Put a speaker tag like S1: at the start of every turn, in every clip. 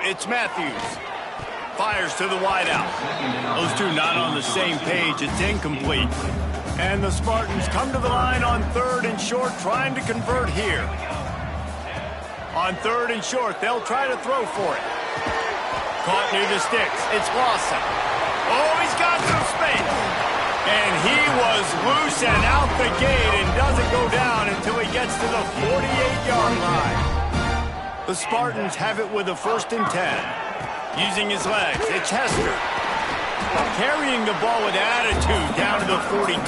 S1: it's Matthews. Fires to the wideout. Those two not on the same page. It's incomplete. And the Spartans come to the line on 3rd and short, trying to convert here. On 3rd and short, they'll try to throw for it. Caught near the sticks. It's Lawson. Oh, he's got some space. And he was loose and out the gate and doesn't go down until he gets to the 48-yard line. The Spartans have it with a 1st and 10. Using his legs, it's Hester. Carrying the ball with attitude down to the 42.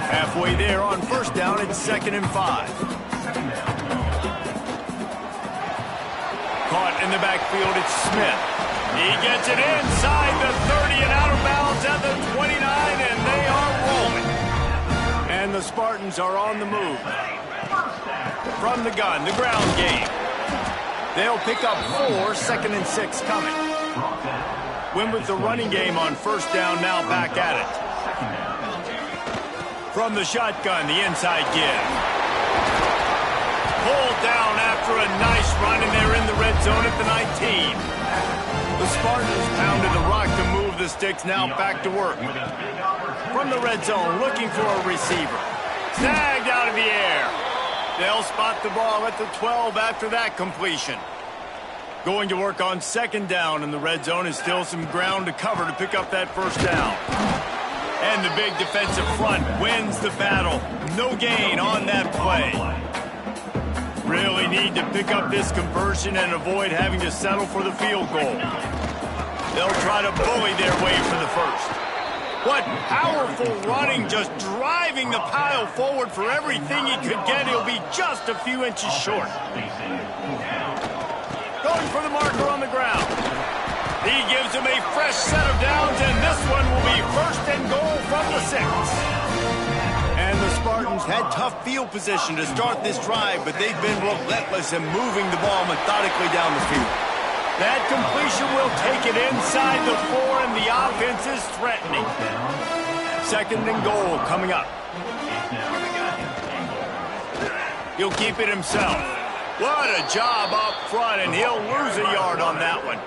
S1: Halfway there on 1st down, it's 2nd and 5. Caught in the backfield, it's Smith. He gets it inside the 30 and out of bounds at the 29, and they are rolling. And the Spartans are on the move. From the gun, the ground game. They'll pick up 4, 2nd and 6 coming. Win with the running game on 1st down, now back at it. From the shotgun, the inside give. Pulled down after a nice run, and they're in the red zone at the 19. The Spartans pounded the rock to move the sticks, now back to work. From the red zone, looking for a receiver. Snagged out of the air. They'll spot the ball at the 12 after that completion. Going to work on 2nd down in the red zone is still some ground to cover to pick up that 1st down. And the big defensive front wins the battle. No gain on that play. Really need to pick up this conversion and avoid having to settle for the field goal. They'll try to bully their way for the 1st. What powerful running, just driving the pile forward for everything he could get. He'll be just a few inches short. Going for the marker on the ground. He gives him a fresh set of downs, and this one will be 1st and goal from the 6. And the Spartans had tough field position to start this drive, but they've been relentless in moving the ball methodically down the field. That completion will take it inside the 4, and the offense is threatening. 2nd and goal coming up. He'll keep it himself. What a job up front, and he'll lose a yard on that one.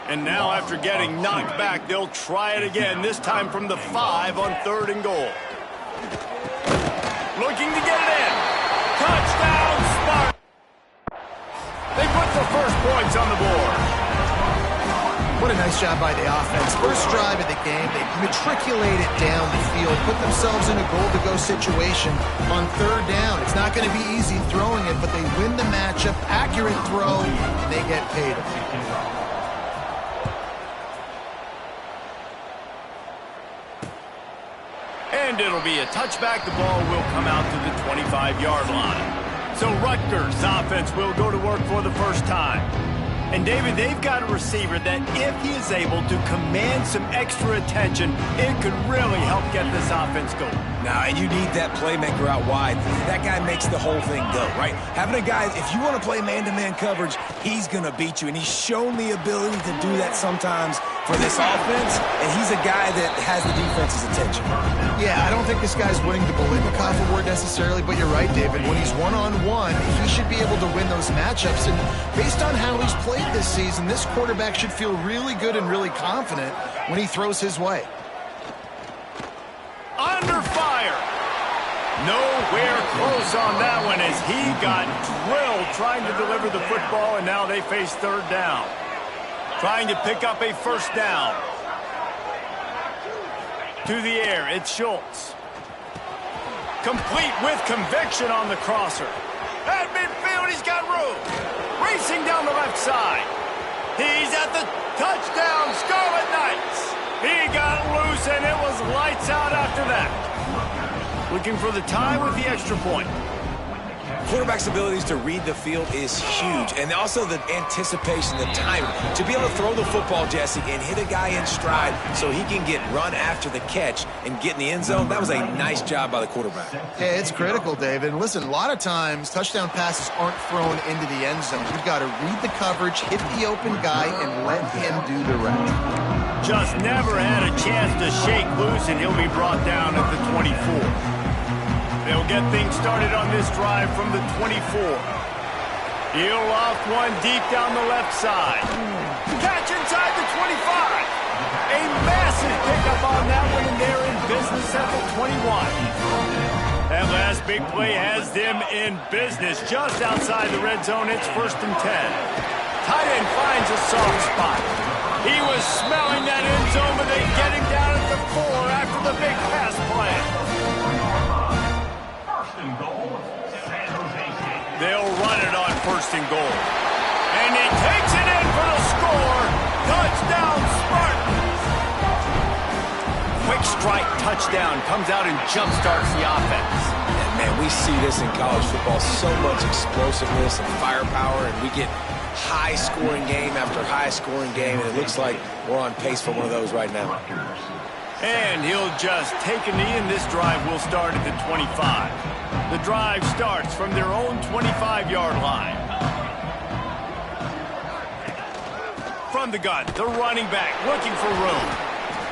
S1: And now after getting knocked back, they'll try it again, this time from the 5 on 3rd and goal. Looking to get it in. Touchdown, Spartans! They put the 1st points on the board.
S2: What a nice job by the offense. First drive of the game, they matriculated down the field, put themselves in a goal-to-go situation on 3rd down. It's not going to be easy throwing it, but they win the matchup. Accurate throw, and they get paid.
S1: And it'll be a touchback. The ball will come out to the 25-yard line. So Rutgers' offense will go to work for the 1st time. And, David, they've got a receiver that if he is able to command some extra attention, it could really help get this offense going.
S3: Now, and you need that playmaker out wide. That guy makes the whole thing go, right? Having a guy, if you want to play man-to-man coverage, he's going to beat you. And he's shown the ability to do that sometimes for this offense. And he's a guy that has the defense's attention.
S2: Yeah, I don't think this guy's winning the Biletnikoff award necessarily, but you're right, David. When he's one-on-one, he should be able to win those matchups. And based on how he's played this season, this quarterback should feel really good and really confident when he throws his way.
S1: Under fire. Nowhere close on that one as he got drilled trying to deliver the football, and now they face 3rd down. Trying to pick up a 1st down. To the air, it's Schultz. Complete with conviction on the crosser. At midfield, he's got room. Racing down the left side. He's at the touchdown, Scarlet Knights. He got loose, and it was lights out after that. Looking for the tie with the extra point.
S3: Quarterback's abilities to read the field is huge, and also the anticipation, the timing. To be able to throw the football, Jesse, and hit a guy in stride so he can get run after the catch and get in the end zone, that was a nice job by the quarterback.
S2: Yeah, it's critical, David. Listen, a lot of times touchdown passes aren't thrown into the end zone. You've got to read the coverage, hit the open guy, and let him do the rest.
S1: Just never had a chance to shake loose, and he'll be brought down at the 24. They'll get things started on this drive from the 24. He'll loft one deep down the left side. Catch inside the 25. A massive pickup on that one, and they're in business at the 21. That last big play has them in business just outside the red zone. It's 1st and 10. Tight end finds a soft spot. He was smelling that end zone, but they get him down at the 4 after the big pass play. They'll run it on 1st and goal. And he takes it in for the score. Touchdown, Spartans. Quick strike touchdown comes out and jumpstarts the offense.
S3: And man, we see this in college football, so much explosiveness and firepower, and we get high-scoring game after high-scoring game, and it looks like we're on pace for one of those right now.
S1: And he'll just take a knee, and this drive will start at the 25. The drive starts from their own 25-yard line. From the gun, the running back looking for room.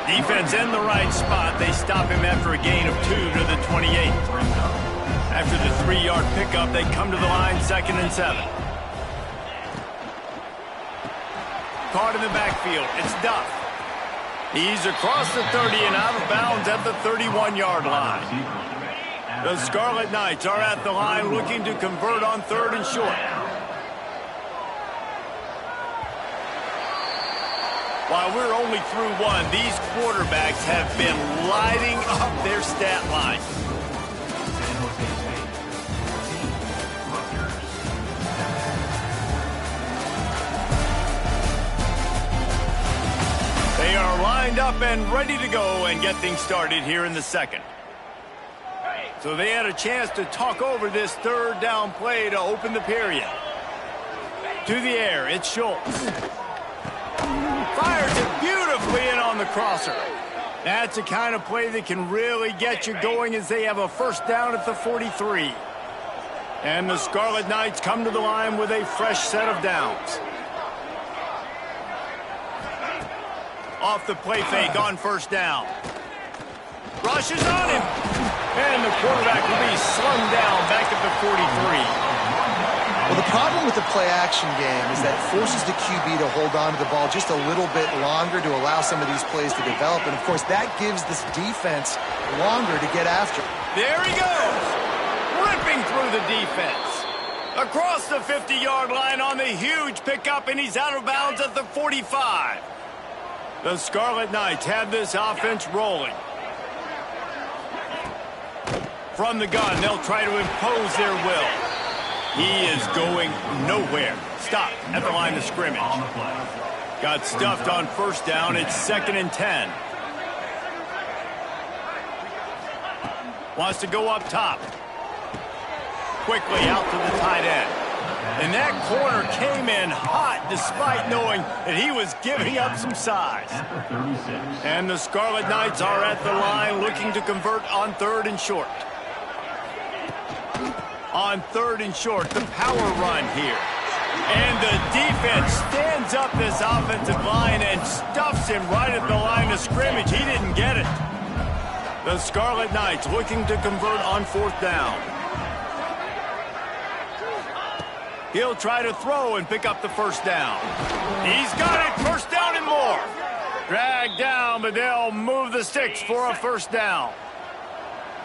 S1: Defense in the right spot. They stop him after a gain of 2 to the 28. After the 3-yard pickup, they come to the line 2nd and 7. Caught in the backfield. It's Duff. He's across the 30 and out of bounds at the 31-yard line. The Scarlet Knights are at the line looking to convert on 3rd and short. While we're only through one, these quarterbacks have been lighting up their stat line. They are lined up and ready to go and get things started here in the 2nd. So they had a chance to talk over this 3rd down play to open the period. To the air, it's Schultz. Fires it beautifully in on the crosser. That's the kind of play that can really get you going as they have a 1st down at the 43. And the Scarlet Knights come to the line with a fresh set of downs. Off the play fake on 1st down. Rushes on him. And the quarterback will be slung down back at the 43.
S2: Well, the problem with the play-action game is that it forces the QB to hold on to the ball just a little bit longer to allow some of these plays to develop. And, of course, that gives this defense longer to get after.
S1: There he goes. Ripping through the defense. Across the 50-yard line on the huge pickup, and he's out of bounds at the 45. The Scarlet Knights have this offense rolling. From the gun, they'll try to impose their will. He is going nowhere. Stop at the line of scrimmage. Got stuffed on 1st down. It's 2nd and 10. Wants to go up top. Quickly out to the tight end. And that corner came in hot despite knowing that he was giving up some size. And the Scarlet Knights are at the line looking to convert on 3rd and short. On 3rd and short, the power run here. And the defense stands up this offensive line and stuffs him right at the line of scrimmage. He didn't get it. The Scarlet Knights looking to convert on 4th down. He'll try to throw and pick up the 1st down. He's got it, 1st down and more. Dragged down, but they'll move the sticks for a 1st down.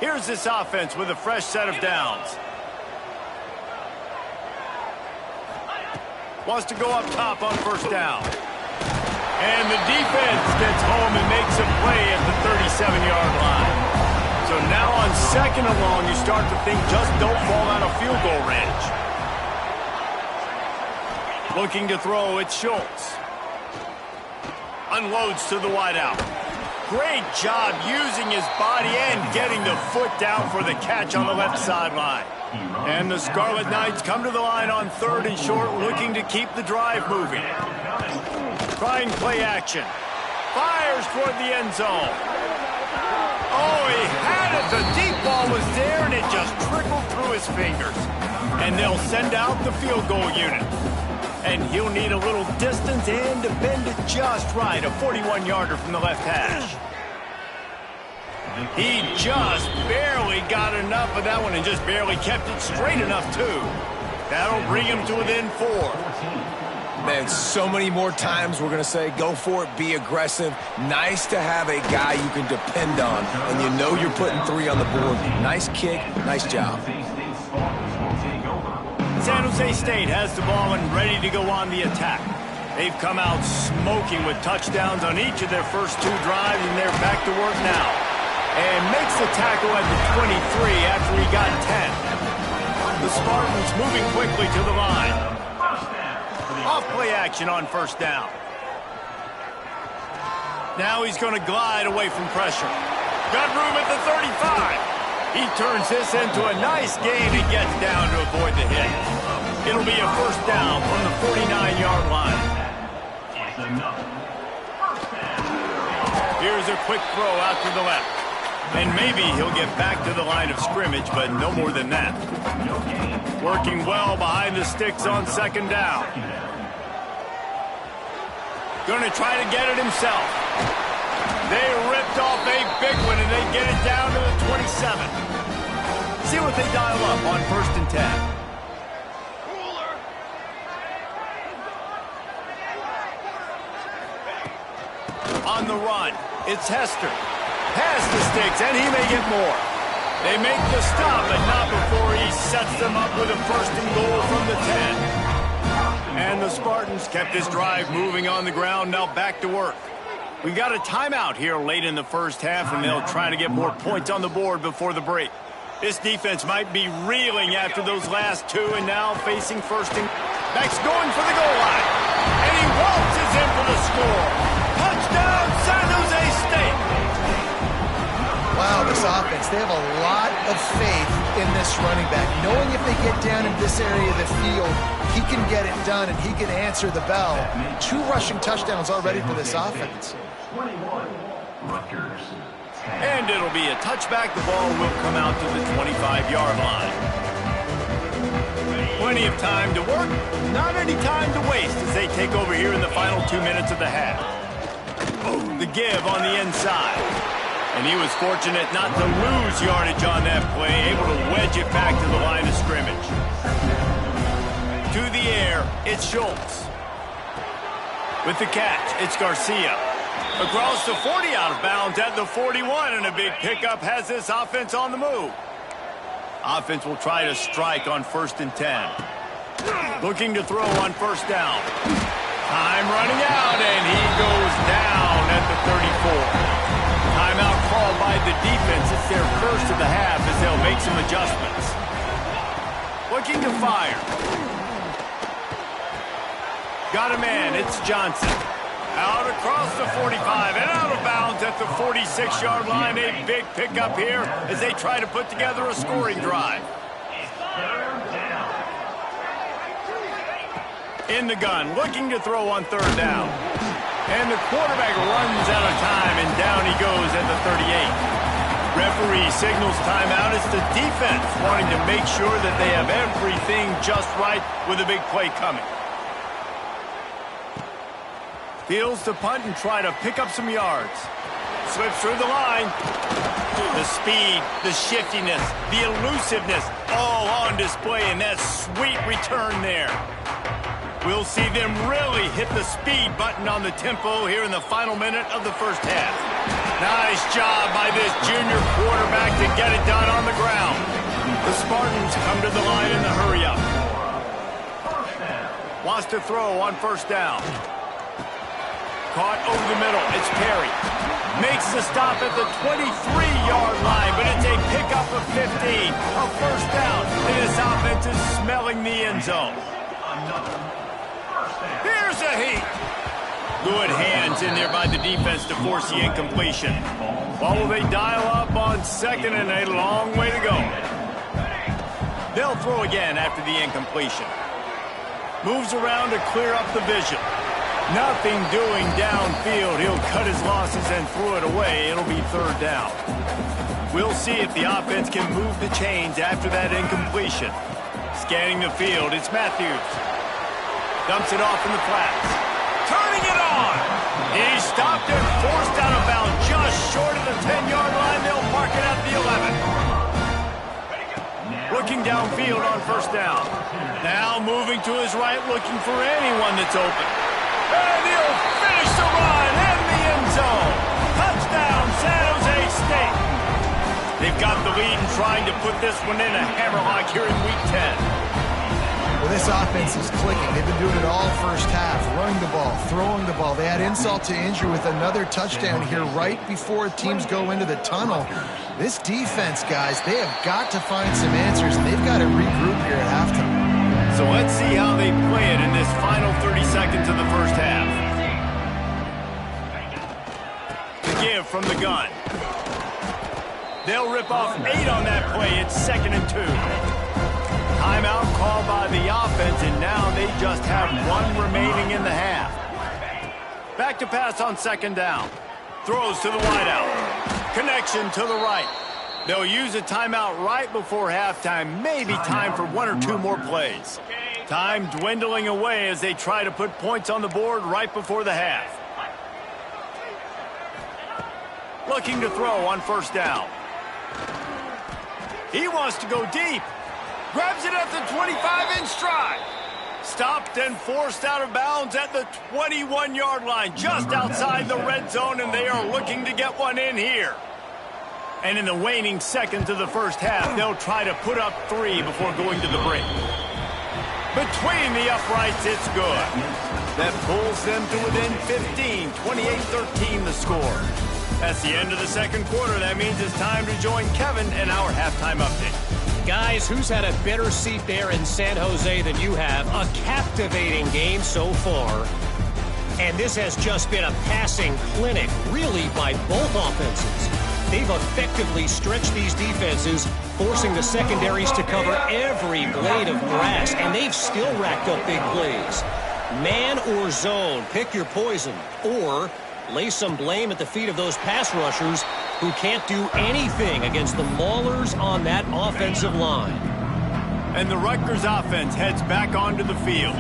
S1: Here's this offense with a fresh set of downs. Wants to go up top on 1st down. And the defense gets home and makes a play at the 37-yard line. So now on 2nd and long, you start to think just don't fall out of field goal range. Looking to throw, it's Schultz. Unloads to the wideout. Great job using his body and getting the foot down for the catch on the left sideline. And the Scarlet Knights come to the line on 3rd and short, looking to keep the drive moving. Trying play action. Fires toward the end zone. Oh, he had it. The deep ball was there, and it just trickled through his fingers. And they'll send out the field goal unit. And he'll need a little distance and to bend it just right. A 41-yarder from the left hash. He just barely got enough of that one and just barely kept it straight enough, too. That'll bring him to within 4.
S3: Man, so many more times we're going to say, go for it, be aggressive. Nice to have a guy you can depend on, and you know you're putting 3 on the board. Nice kick, nice job.
S1: San Jose State has the ball and ready to go on the attack. They've come out smoking with touchdowns on each of their first 2 drives, and they're back to work now. And makes the tackle at the 23 after he got 10. The Spartans moving quickly to the line. Off play action on first down. Now he's going to glide away from pressure. Got room at the 35. He turns this into a nice gain and gets down to avoid the hit. It'll be a first down from the 49-yard line. Here's a quick throw out to the left. And maybe he'll get back to the line of scrimmage, but no more than that. Working well behind the sticks on second down. Going to try to get it himself. They ripped off a big one, and they get it down to the 27. See what they dial up on first and 10. On the run, it's Hester. Past the sticks, and he may get more. They make the stop, but not before he sets them up with a first and goal from the 10. And the Spartans kept this drive moving on the ground, now back to work. We got a timeout here late in the first half, and they'll try to get more points on the board before the break. This defense might be reeling after those last 2, and now facing first and... Beck's going for the goal line. And he waltzes in for the score. Touchdown, San Jose State.
S2: Wow, this offense, they have a lot of faith in this running back. Knowing if they get down in this area of the field, he can get it done and he can answer the bell. 2 rushing touchdowns already for this offense.
S1: And it'll be a touchback. The ball will come out to the 25-yard line. Plenty of time to work, not any time to waste as they take over here in the final 2 minutes of the half. The give on the inside. And he was fortunate not to lose yardage on that play, able to wedge it back to the line of scrimmage. To the air, it's Schultz. With the catch, it's Garcia. Across the 40, out of bounds at the 41, and a big pickup has this offense on the move. Offense will try to strike on first and 10. Looking to throw on first down. Time running out, and he goes down at the 34. Timeout called by the defense. It's their first of the half as they'll make some adjustments. Looking to fire. Got a man. It's Johnson. Out across the 45 and out of bounds at the 46-yard line. A big pickup here as they try to put together a scoring drive. In the gun, looking to throw on third down. And the quarterback runs out of time, and down he goes at the 38. Referee signals timeout. It's the defense wanting to make sure that they have everything just right with a big play coming. Fields to punt and try to pick up some yards. Slips through the line. The speed, the shiftiness, the elusiveness, all on display in that sweet return there. We'll see them really hit the speed button on the tempo here in the final minute of the first half. Nice job by this junior quarterback to get it done on the ground. The Spartans come to the line in the hurry-up. Wants to throw on first down. Caught over the middle. It's Perry. Makes the stop at the 23-yard line, but it's a pickup of 15. A first down. And this offense is smelling the end zone. Here's a heat. Good hands in there by the defense to force the incompletion. What will they dial up on second, and a long way to go? They'll throw again after the incompletion. Moves around to clear up the vision. Nothing doing downfield. He'll cut his losses and throw it away. It'll be third down. We'll see if the offense can move the chains after that incompletion. Scanning the field, it's Matthews. Dumps it off in the flats. Turning it on. He stopped and forced out of bounds just short of the 10-yard line. They'll mark it at the 11. looking downfield on first down. Now moving to his right, looking for anyone that's open. And he'll finish the run in the end zone. Touchdown, San Jose State. They've got the lead and trying to put this one in a hammerlock here in Week 10.
S2: Well, this offense is clicking. They've been doing it all first half, running the ball, throwing the ball. They had insult to injury with another touchdown here right before teams go into the tunnel. This defense, guys, they have got to find some answers, and they've got to regroup here at halftime.
S1: So let's see how they play it in this final 30 seconds of the first half. To give from the gun. They'll rip off 8 on that play. It's 2nd and 2. Timeout called by the offense, and now they just have 1 remaining in the half. Back to pass on 2nd down. Throws to the wideout. Connection to the right. They'll use a timeout right before halftime. Maybe time for 1 or 2 more plays. Time dwindling away as they try to put points on the board right before the half. Looking to throw on first down. He wants to go deep. Grabs it at the 25-inch stride. Stopped and forced out of bounds at the 21-yard line, just outside the red zone, and they are looking to get one in here. And in the waning seconds of the first half, they'll try to put up 3 before going to the break. Between the uprights, it's good. That pulls them to within 15, 28-13 the score. That's the end of the second quarter. That means it's time to join Kevin in our halftime update.
S4: Guys, who's had a better seat there in San Jose than you have? A captivating game so far. And this has just been a passing clinic, really, by both offenses. They've effectively stretched these defenses, forcing the secondaries to cover every blade of grass, and they've still racked up big plays. Man or zone, pick your poison, or lay some blame at the feet of those pass rushers who can't do anything against the maulers on that offensive line.
S1: And the Rutgers offense heads back onto the field.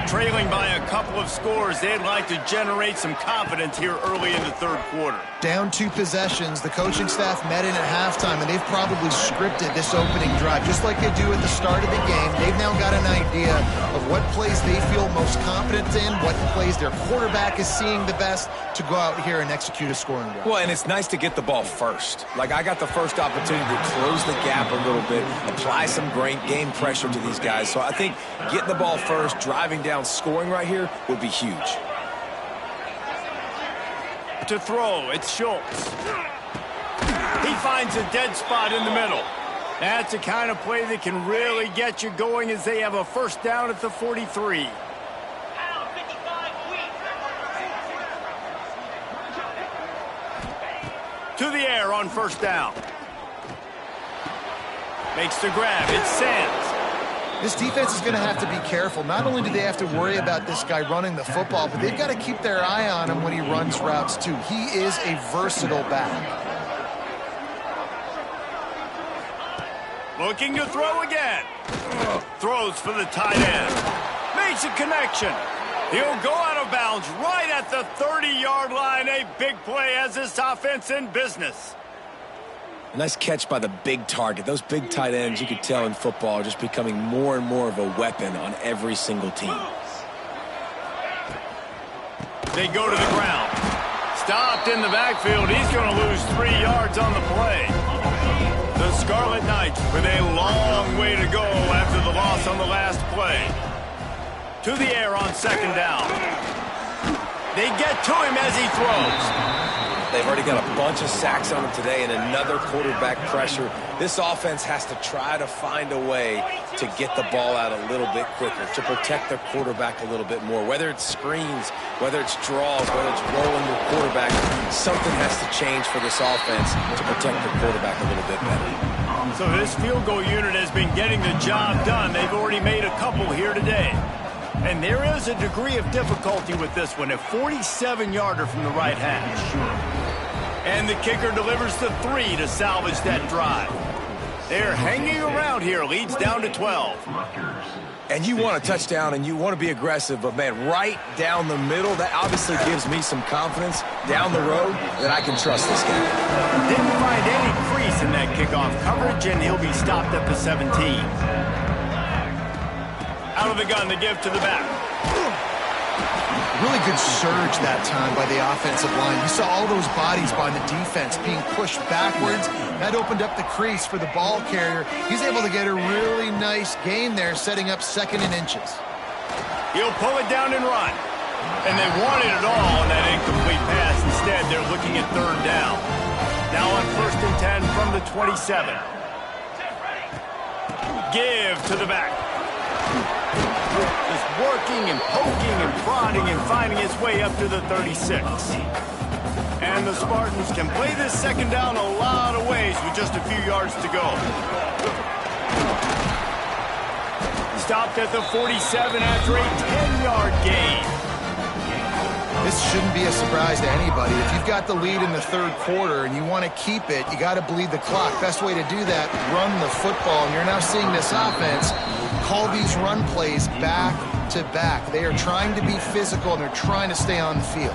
S1: Trailing by a couple of scores, they'd like to generate some confidence here early in the third quarter.
S2: Down 2 possessions, the coaching staff met in at halftime, and they've probably scripted this opening drive, just like they do at the start of the game. They've now got an idea of what plays they feel most confident in, what plays their quarterback is seeing the best to go out here and execute a scoring drive.
S3: Well, and it's nice to get the ball first. Like, I got the first opportunity to close the gap a little bit, apply some great game pressure to these guys. So I think getting the ball first, driving down, scoring right here would be huge.
S1: To throw, it's Schultz. He finds a dead spot in the middle. That's the kind of play that can really get you going as they have a first down at the 43. To the air on first down. Makes the grab, it's Sands.
S2: This defense is going to have to be careful. Not only do they have to worry about this guy running the football, but they've got to keep their eye on him when he runs routes, too. He is a versatile back.
S1: Looking to throw again. Throws for the tight end. Makes a connection. He'll go out of bounds right at the 30-yard line. A big play as this offense in business.
S3: Nice catch by the big target. Those big tight ends, you could tell in football, are just becoming more and more of a weapon on every single team.
S1: They go to the ground. Stopped in the backfield. He's going to lose 3 yards on the play. The Scarlet Knights with a long way to go after the loss on the last play. To the air on second down. They get to him as he throws.
S3: They've already got a bunch of sacks on him today and another quarterback pressure. This offense has to try to find a way to get the ball out a little bit quicker, to protect their quarterback a little bit more. Whether it's screens, whether it's draws, whether it's rolling your quarterback, something has to change for this offense to protect their quarterback a little bit better.
S1: So this field goal unit has been getting the job done. They've already made a couple here today. And there is a degree of difficulty with this one, a 47-yarder from the right hash. And the kicker delivers the 3 to salvage that drive. They're hanging around here. Leads down to 12.
S3: And you want a touchdown and you want to be aggressive, but, man, right down the middle, that obviously gives me some confidence down the road that I can trust this guy.
S1: Didn't find any crease in that kickoff coverage, and he'll be stopped at the 17. Out of the gun, the give to the back.
S2: Really good surge that time by the offensive line. You saw all those bodies by the defense being pushed backwards. That opened up the crease for the ball carrier. He's able to get a really nice gain there, setting up 2nd and inches.
S1: He'll pull it down and run. And they wanted it all on that incomplete pass. Instead, they're looking at 3rd down. Now on 1st and 10 from the 27. Give to the back. Just working and poking and prodding and finding his way up to the 36. And the Spartans can play this 2nd down a lot of ways with just a few yards to go. Stopped at the 47 after a 10-yard gain.
S2: This shouldn't be a surprise to anybody. If you've got the lead in the 3rd quarter and you want to keep it, you got to bleed the clock. Best way to do that, run the football. And you're now seeing this offense call these run plays back to back. They are trying to be physical, and they're trying to stay on the field.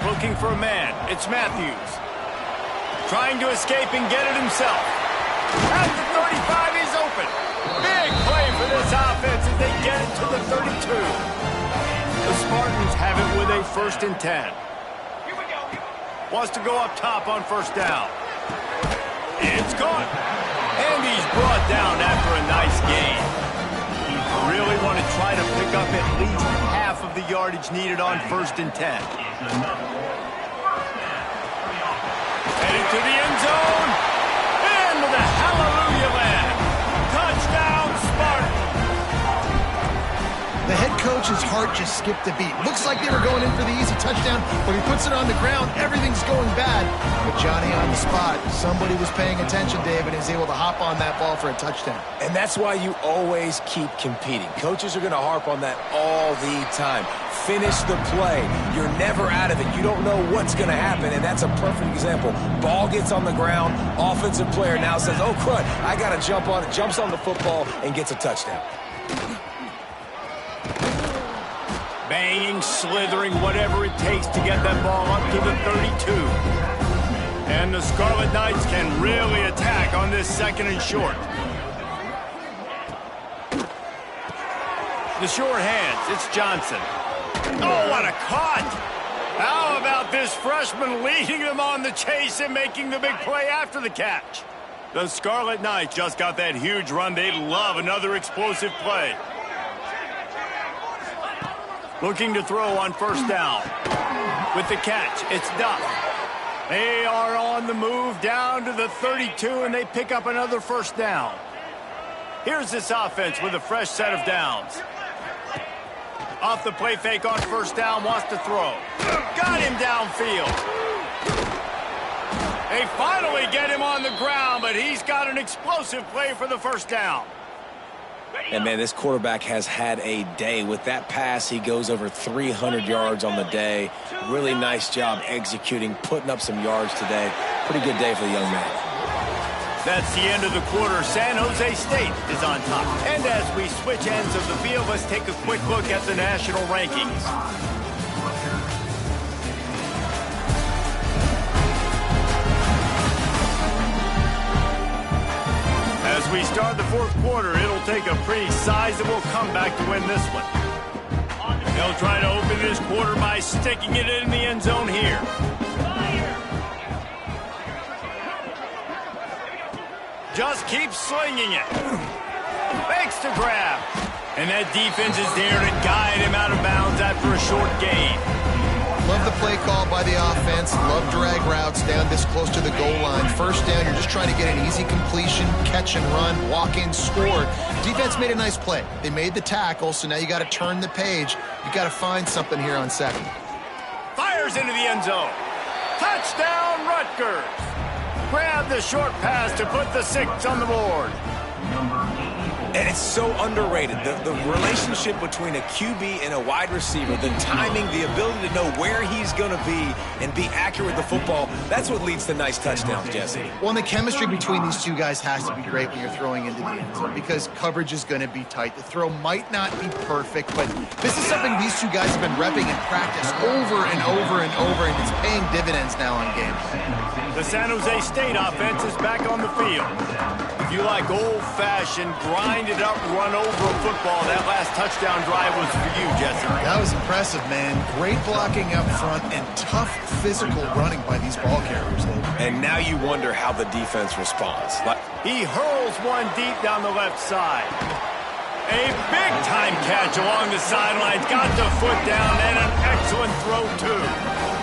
S1: Looking for a man. It's Matthews. Trying to escape and get it himself. At the 35, he's open. Big play for this offense as they get it to the 32. The Spartans have it with a 1st and 10. Wants to go up top on 1st down. It's caught. And he's brought down after a nice gain. Really want to try to pick up at least half of the yardage needed on 1st and 10. Headed to the end zone. Into the hallelujah land. Touchdown, Spartan.
S2: The head coach's heart just skipped a beat. Looks like they were going in for the easy touchdown. When he puts it on the ground, everything's going bad. But Johnny on the spot, somebody was paying attention, Dave, and is able to hop on that ball for a touchdown.
S3: And that's why you always keep competing. Coaches are going to harp on that all the time. Finish the play. You're never out of it. You don't know what's going to happen, and that's a perfect example. Ball gets on the ground. Offensive player now says, oh, crud, I got to jump on it. Jumps on the football and gets a touchdown.
S1: Banging, slithering, whatever it takes to get that ball up to the 32. And the Scarlet Knights can really attack on this 2nd and short. The short hands, it's Johnson. Oh, what a cut! How about this freshman leading them on the chase and making the big play after the catch? The Scarlet Knights just got that huge run. They'd love another explosive play. Looking to throw on 1st down. With the catch, it's Duff. They are on the move down to the 32, and they pick up another 1st down. Here's this offense with a fresh set of downs. Off the play fake on 1st down, wants to throw. Got him downfield. They finally get him on the ground, but he's got an explosive play for the 1st down.
S3: And, man, this quarterback has had a day. With that pass, he goes over 300 yards on the day. Really nice job executing, putting up some yards today. Pretty good day for the young man.
S1: That's the end of the quarter. San Jose State is on top. And as we switch ends of the field, let's take a quick look at the national rankings. As we start the 4th quarter, it'll take a pretty sizable comeback to win this one. They'll try to open this quarter by sticking it in the end zone here. Just keep slinging it. Makes the grab. And that defense is there to guide him out of bounds after a short gain.
S2: Love the play call by the offense. Love drag routes down this close to the goal line. 1st down, you're just trying to get an easy completion, catch and run, walk in, score. Defense made a nice play. They made the tackle, so now you got to turn the page. You got to find something here on 2nd.
S1: Fires into the end zone. Touchdown, Rutgers. Grab the short pass to put the 6 on the board.
S3: And it's so underrated. The relationship between a QB and a wide receiver, the timing, the ability to know where he's going to be and be accurate with the football, that's what leads to nice touchdowns, Jesse.
S2: Well, and the chemistry between these two guys has to be great when you're throwing into the end zone because coverage is going to be tight. The throw might not be perfect, but this is something these two guys have been repping in practice over and over and over, and it's paying dividends now in games.
S1: The San Jose State offense is back on the field. If you like old-fashioned, grind-it-up, run-over football, that last touchdown drive was for you, Jesse.
S2: That was impressive, man. Great blocking up front and tough physical running by these ball carriers.
S3: And now you wonder how the defense responds.
S1: He hurls one deep down the left side. A big-time catch along the sidelines. Got the foot down and an excellent throw, too.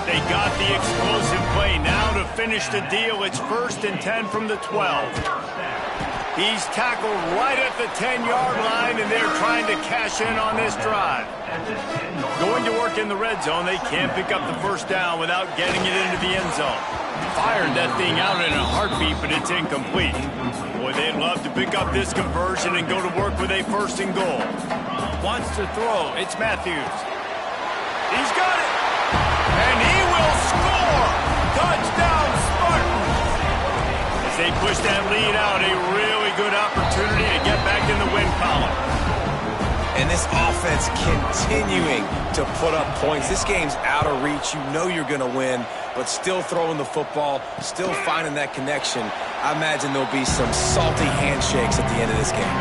S1: They got the explosive play. Now to finish the deal, it's 1st and 10 from the 12. He's tackled right at the 10-yard line, and they're trying to cash in on this drive. Going to work in the red zone, they can't pick up the first down without getting it into the end zone. Fired that thing out in a heartbeat, but it's incomplete. Boy, they'd love to pick up this conversion and go to work with a 1st and goal. Wants to throw. It's Matthews. He's got it. And he will score. Touchdown, Spartans. As they push that lead out, a really good opportunity to get back in the win column.
S3: And this offense continuing to put up points. This game's out of reach. You know you're going to win, but still throwing the football, still finding that connection. I imagine there'll be some salty handshakes at the end of this game.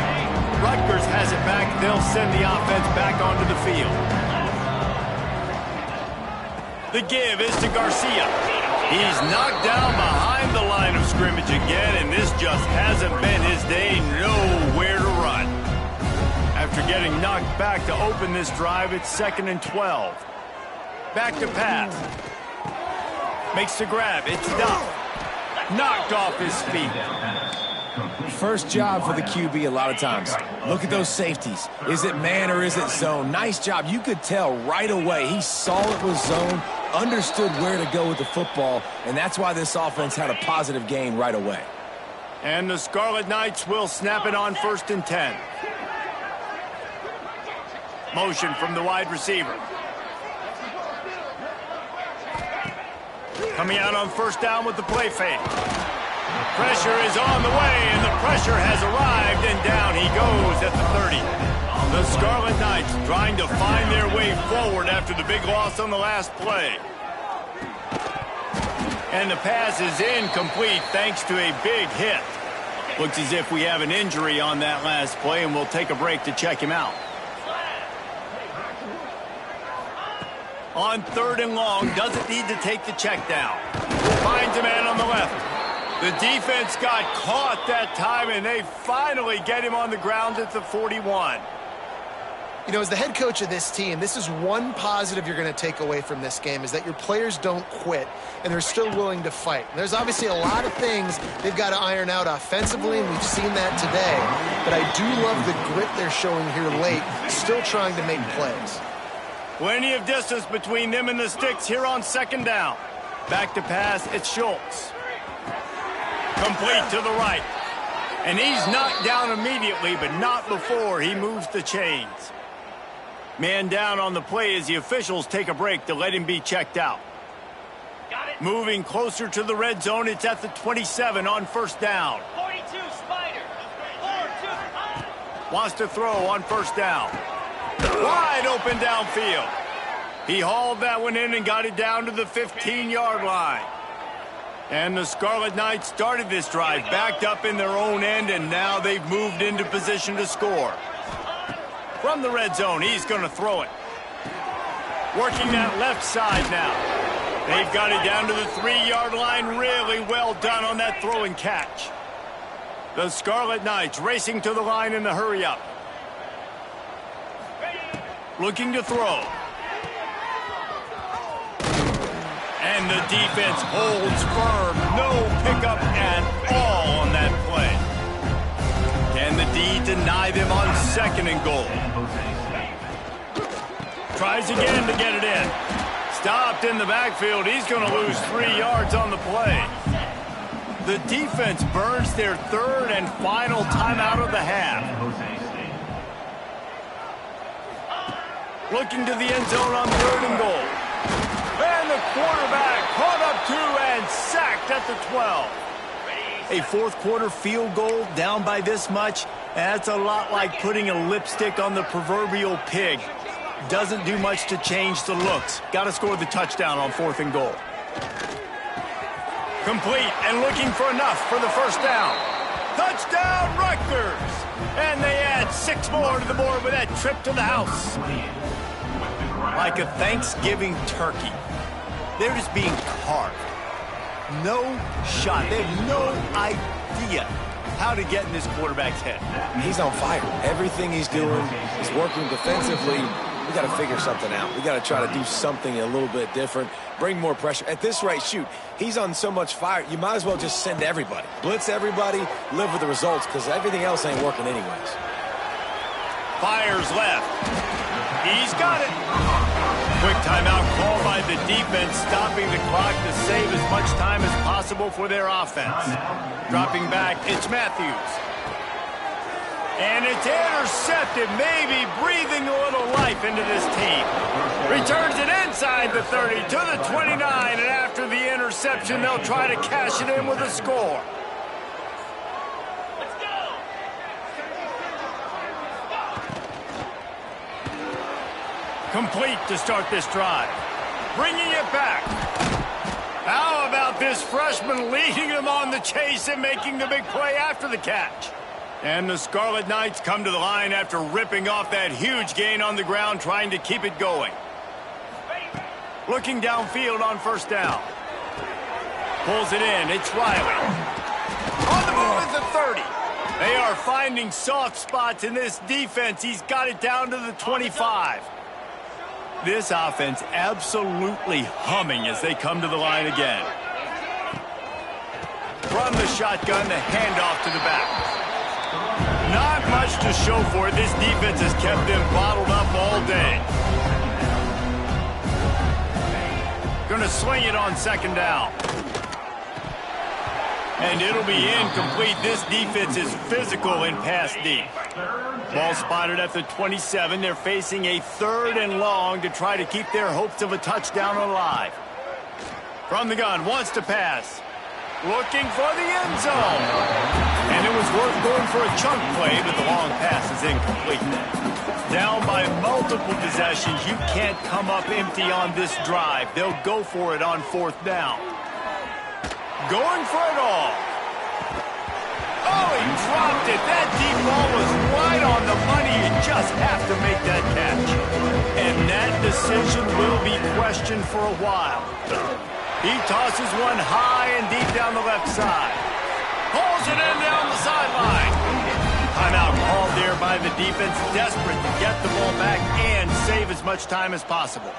S1: Rutgers has it back. They'll send the offense back onto the field. The give is to Garcia. He's knocked down behind the line of scrimmage again, and this just hasn't been his day. Nowhere to run. After getting knocked back to open this drive, it's 2nd and 12. Back to pass. Makes the grab. It's Duff. Knocked off his feet.
S3: First job for the QB a lot of times. Look at those safeties. Is it man or is it zone? Nice job. You could tell right away. He saw it was zone, understood where to go with the football, and that's why this offense had a positive gain right away.
S1: And the Scarlet Knights will snap it on 1st and 10. Motion from the wide receiver. Coming out on 1st down with the play fake. Pressure is on the way, and the pressure has arrived, and down he goes at the 30. The Scarlet Knights trying to find their way forward after the big loss on the last play. And the pass is incomplete thanks to a big hit. Looks as if we have an injury on that last play, and we'll take a break to check him out. On 3rd and long, doesn't need to take the check down. Finds a man on the left. The defense got caught that time, and they finally get him on the ground at the 41.
S2: You know, as the head coach of this team, this is one positive you're going to take away from this game, is that your players don't quit, and they're still willing to fight. There's obviously a lot of things they've got to iron out offensively, and we've seen that today. But I do love the grit they're showing here late, still trying to make plays.
S1: Plenty of distance between them and the sticks here on 2nd down. Back to pass, it's Schultz. Complete to the right. And he's knocked down immediately, but not before he moves the chains. Man down on the play as the officials take a break to let him be checked out. Moving closer to the red zone, it's at the 27 on 1st down.
S5: 42, Spider. 4-2.
S1: Wants to throw on 1st down. Wide open downfield. He hauled that one in and got it down to the 15-yard line. And the Scarlet Knights started this drive backed up in their own end, and now they've moved into position to score. From the red zone, he's going to throw it. Working that left side now. They've got it down to the 3-yard line. Really well done on that throw and catch. The Scarlet Knights racing to the line in the hurry-up. Looking to throw. And the defense holds firm. No pickup at all on that play. Can the D deny them on 2nd and goal? Tries again to get it in. Stopped in the backfield. He's going to lose 3 yards on the play. The defense burns their 3rd and final timeout of the half. looking to the end zone on 3rd and goal. And the quarterback caught up 2 and sacked at the 12. A fourth-quarter field goal down by this much, that's a lot like putting a lipstick on the proverbial pig. Doesn't do much to change the looks. Got to score the touchdown on 4th and goal. Complete and looking for enough for the first down. Touchdown, Rutgers! And they add 6 more to the board with that trip to the house. Like a Thanksgiving turkey. They're just being carved. No shot. They have no idea how to get in this quarterback's head.
S3: He's on fire. Everything he's doing is working defensively. We got to figure something out. We got to try to do something a little bit different. Bring more pressure. At this rate, shoot, he's on so much fire, you might as well just send everybody. Blitz everybody, live with the results, because everything else ain't working anyways.
S1: Fires left. He's got it. Quick timeout called by the defense, stopping the clock to save as much time as possible for their offense. Dropping back, it's Matthews. And it's intercepted, maybe breathing a little life into this team. Returns it inside the 30 to the 29, and after the interception, they'll try to cash it in with a score. Let's go. Complete to start this drive. Bringing it back. How about this freshman leading them on the chase and making the big play after the catch? And the Scarlet Knights come to the line after ripping off that huge gain on the ground, trying to keep it going. Looking downfield on first down. Pulls it in. It's Riley. On the move at the 30. They are finding soft spots in this defense. He's got it down to the 25. This offense absolutely humming as they come to the line again. From the shotgun, the handoff to the back. Not much to show for it. This defense has kept them bottled up all day. Gonna swing it on 2nd down. And it'll be incomplete. This defense is physical in pass deep. Ball spotted at the 27. They're facing a 3rd and long to try to keep their hopes of a touchdown alive. From the gun, wants to pass. Looking for the end zone. And it was worth going for a chunk play, but the long pass is incomplete. Down by multiple possessions, you can't come up empty on this drive. They'll go for it on 4th down. Going for it all. Oh, he dropped it. That deep ball was right on the money. You just have to make that catch. And that decision will be questioned for a while. He tosses one high and deep down the left side. Pulls it in down the sideline. Timeout called there by the defense, desperate to get the ball back and save as much time as possible.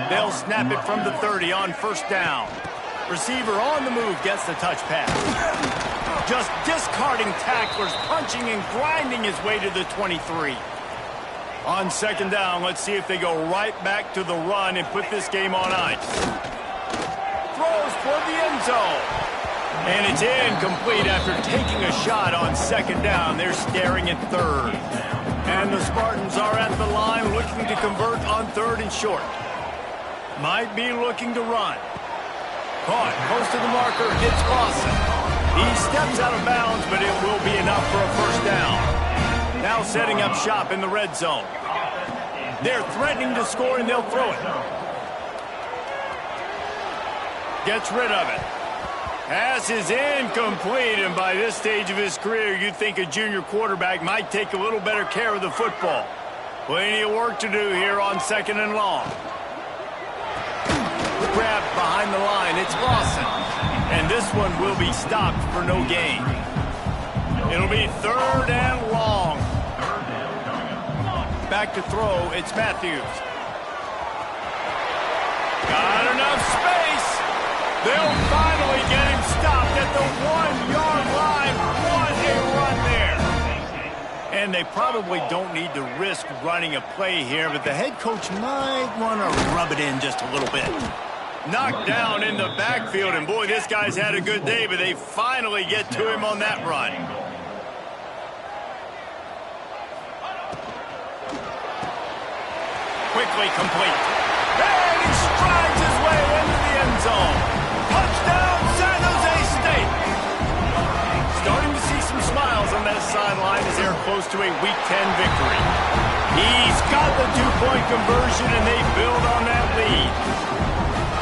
S1: They'll snap it from the 30 on 1st down. Receiver on the move gets the touch pass. Just discarding tacklers, punching and grinding his way to the 23. On 2nd down, let's see if they go right back to the run and put this game on ice. Throws toward the end zone. And it's incomplete after taking a shot on 2nd down. They're staring at 3rd. And the Spartans are at the line looking to convert on 3rd and short. Might be looking to run. Caught close to the marker. It's Lawson. He steps out of bounds, but it will be enough for a 1st down. Now setting up shop in the red zone. They're threatening to score, and they'll throw it. Gets rid of it. Pass is incomplete, and by this stage of his career, you'd think a junior quarterback might take a little better care of the football. Plenty of work to do here on 2nd and long. Grab behind the line. It's Lawson. And this one will be stopped for no gain. It'll be 3rd and long. Back to throw. It's Matthews. Got enough space. They'll finally get him stopped at the 1-yard line. What a run there. And they probably don't need to risk running a play here, but the head coach might want to rub it in just a little bit. Knocked down in the backfield, and boy, this guy's had a good day, but they finally get to him on that run. Quickly nearly complete. And he strides his way into the end zone. Touchdown, San Jose State. Starting to see some smiles on that sideline as they're close to a Week 10 victory. He's got the two-point conversion, and they build on that lead.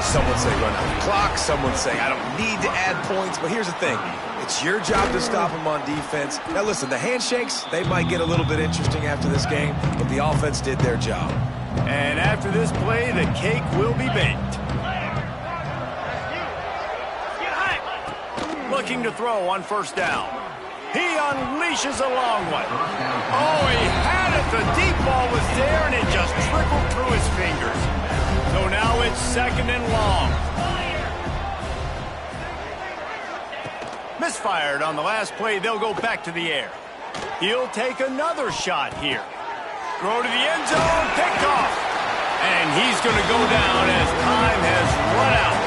S3: Some would say run out the clock. Some would say I don't need to add points. But here's the thing. It's your job to stop them on defense. Now, listen, the handshakes, they might get a little bit interesting after this game, but the offense did their job.
S1: And after this play, the cake will be baked. Looking to throw on first down. He unleashes a long one. Oh, he had it. The deep ball was there, and it just trickled through his fingers. So now it's second and long. Misfired on the last play. They'll go back to the air. He'll take another shot here. Throw to the end zone. Picked off. And he's going to go down as time has run out.